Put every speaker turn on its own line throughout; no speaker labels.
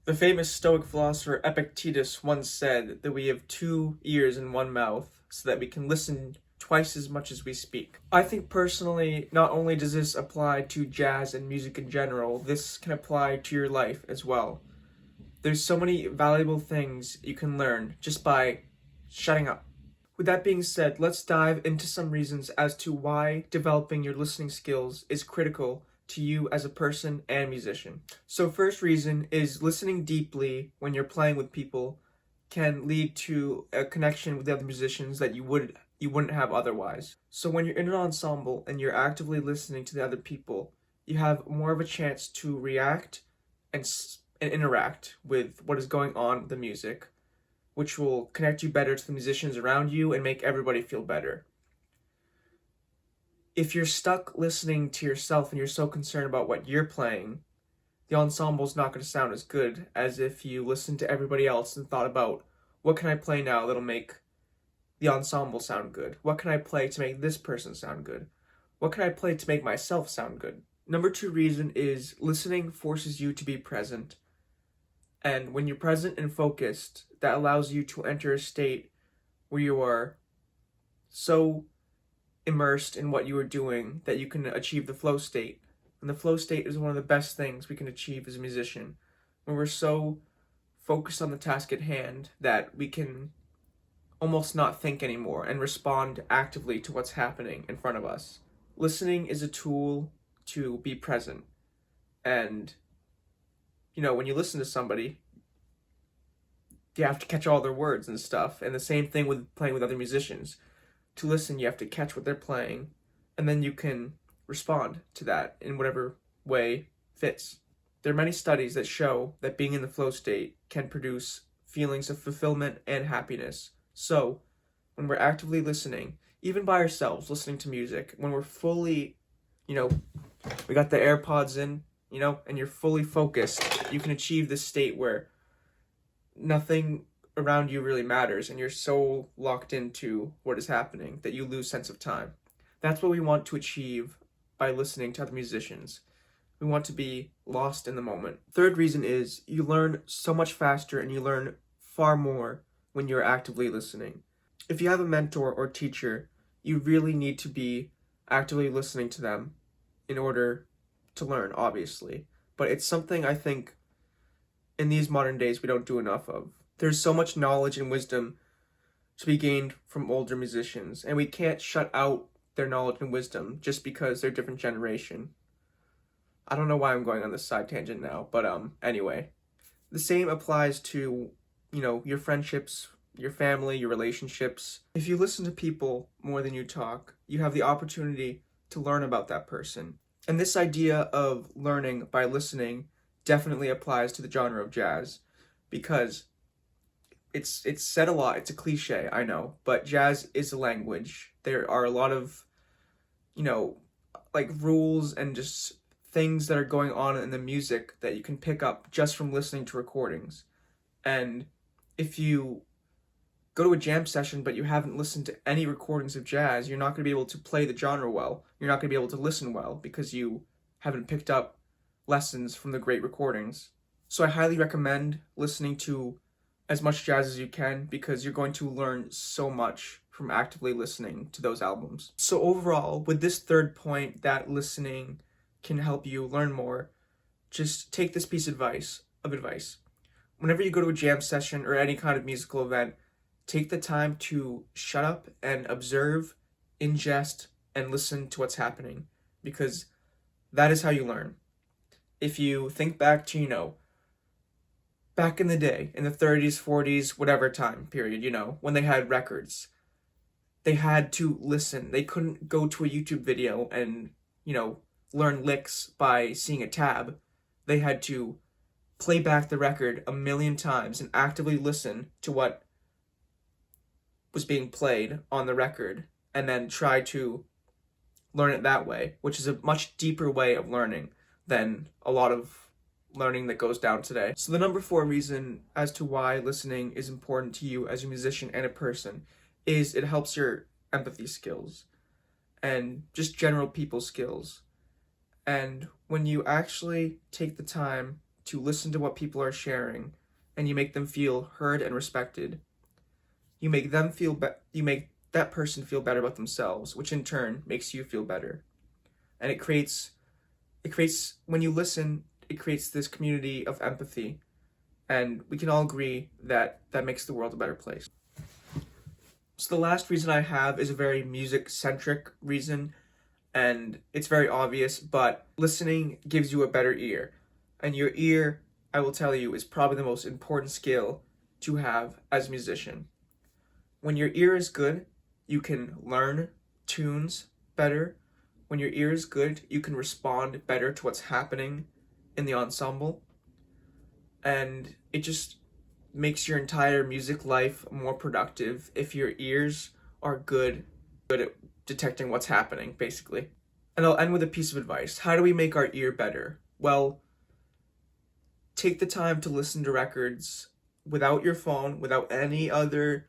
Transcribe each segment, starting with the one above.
The famous Stoic philosopher Epictetus once said that we have two ears and one mouth so that we can listen twice as much as we speak. I think personally, not only does this apply to jazz and music in general, this can apply to your life as well. There's so many valuable things you can learn just by shutting up. With that being said, let's dive into some reasons as to why developing your listening skills is critical to you as a person and musician. So first reason is listening deeply when you're playing with people can lead to a connection with the other musicians that you wouldn't have otherwise. So when you're in an ensemble and you're actively listening to the other people, you have more of a chance to react and interact with what is going on with the music, which will connect you better to the musicians around you and make everybody feel better. If you're stuck listening to yourself and you're so concerned about what you're playing, the ensemble's not going to sound as good as if you listened to everybody else and thought about, what can I play now that'll make the ensemble sound good? What can I play to make this person sound good? What can I play to make myself sound good? Number 2 reason is listening forces you to be present. And when you're present and focused, that allows you to enter a state where you are so immersed in what you are doing that you can achieve the flow state. And the flow state is one of the best things we can achieve as a musician, when we're so focused on the task at hand that we can almost not think anymore and respond actively to what's happening in front of us. Listening is a tool to be present. And, when you listen to somebody, you have to catch all their words and stuff. And the same thing with playing with other musicians. To listen, you have to catch what they're playing, and then you can respond to that in whatever way fits. There are many studies that show that being in the flow state can produce feelings of fulfillment and happiness. So, when we're actively listening, even by ourselves, listening to music, when we're fully, we got the AirPods in, and you're fully focused, you can achieve this state where nothing around you really matters and you're so locked into what is happening that you lose sense of time. That's what we want to achieve by listening to other musicians. We want to be lost in the moment. Third reason is you learn so much faster and you learn far more when you're actively listening. If you have a mentor or teacher, you really need to be actively listening to them in order to learn, obviously. But it's something I think in these modern days we don't do enough of. There's so much knowledge and wisdom to be gained from older musicians, and we can't shut out their knowledge and wisdom just because they're a different generation. I don't know why I'm going on this side tangent now, but anyway. The same applies to, your friendships, your family, your relationships. If you listen to people more than you talk, you have the opportunity to learn about that person. And this idea of learning by listening definitely applies to the genre of jazz, because it's said a lot, it's a cliche, I know, but jazz is a language. There are a lot of, rules and just things that are going on in the music that you can pick up just from listening to recordings. And if you go to a jam session but you haven't listened to any recordings of jazz, you're not going to be able to play the genre well. You're not going to be able to listen well because you haven't picked up lessons from the great recordings. So I highly recommend listening to as much jazz as you can, because you're going to learn so much from actively listening to those albums. So overall, with this third point that listening can help you learn more, just take this piece of advice. Whenever you go to a jam session or any kind of musical event, take the time to shut up and observe, ingest, and listen to what's happening, because that is how you learn. If you think back to, back in the day, in the 30s, 40s, whatever time period, when they had records, they had to listen. They couldn't go to a YouTube video and, learn licks by seeing a tab. They had to play back the record a million times and actively listen to what was being played on the record and then try to learn it that way, which is a much deeper way of learning than a lot of learning that goes down today. So the number 4 reason as to why listening is important to you as a musician and a person is it helps your empathy skills and just general people skills. And when you actually take the time to listen to what people are sharing, and you make them feel heard and respected, you make that person feel better about themselves, which in turn makes you feel better. And it creates when you listen, it creates this community of empathy, and we can all agree that that makes the world a better place. So the last reason I have is a very music-centric reason, and it's very obvious, but listening gives you a better ear. And your ear, I will tell you, is probably the most important skill to have as a musician. When your ear is good, you can learn tunes better. When your ear is good, you can respond better to what's happening in the ensemble. And it just makes your entire music life more productive if your ears are good at detecting what's happening, basically. And I'll end with a piece of advice. How do we make our ear better? Well, take the time to listen to records without your phone, without any other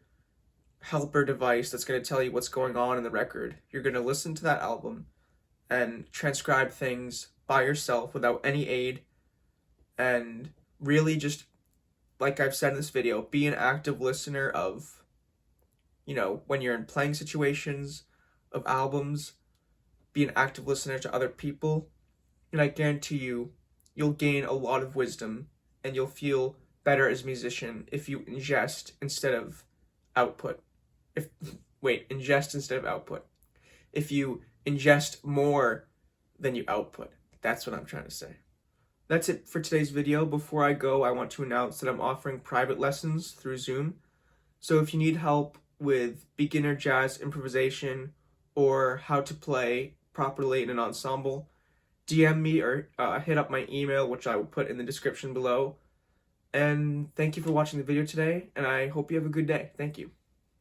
helper device that's going to tell you what's going on in the record. You're going to listen to that album and transcribe things by yourself without any aid, and really just, like I've said in this video, be an active listener of, when you're in playing situations, of albums, be an active listener to other people, and I guarantee you, you'll gain a lot of wisdom, and you'll feel better as a musician if you ingest instead of output. Ingest instead of output. If you ingest more than you output. That's what I'm trying to say. That's it for today's video. Before I go, I want to announce that I'm offering private lessons through Zoom. So if you need help with beginner jazz improvisation or how to play properly in an ensemble, DM me or hit up my email, which I will put in the description below. And thank you for watching the video today, and I hope you have a good day. Thank you.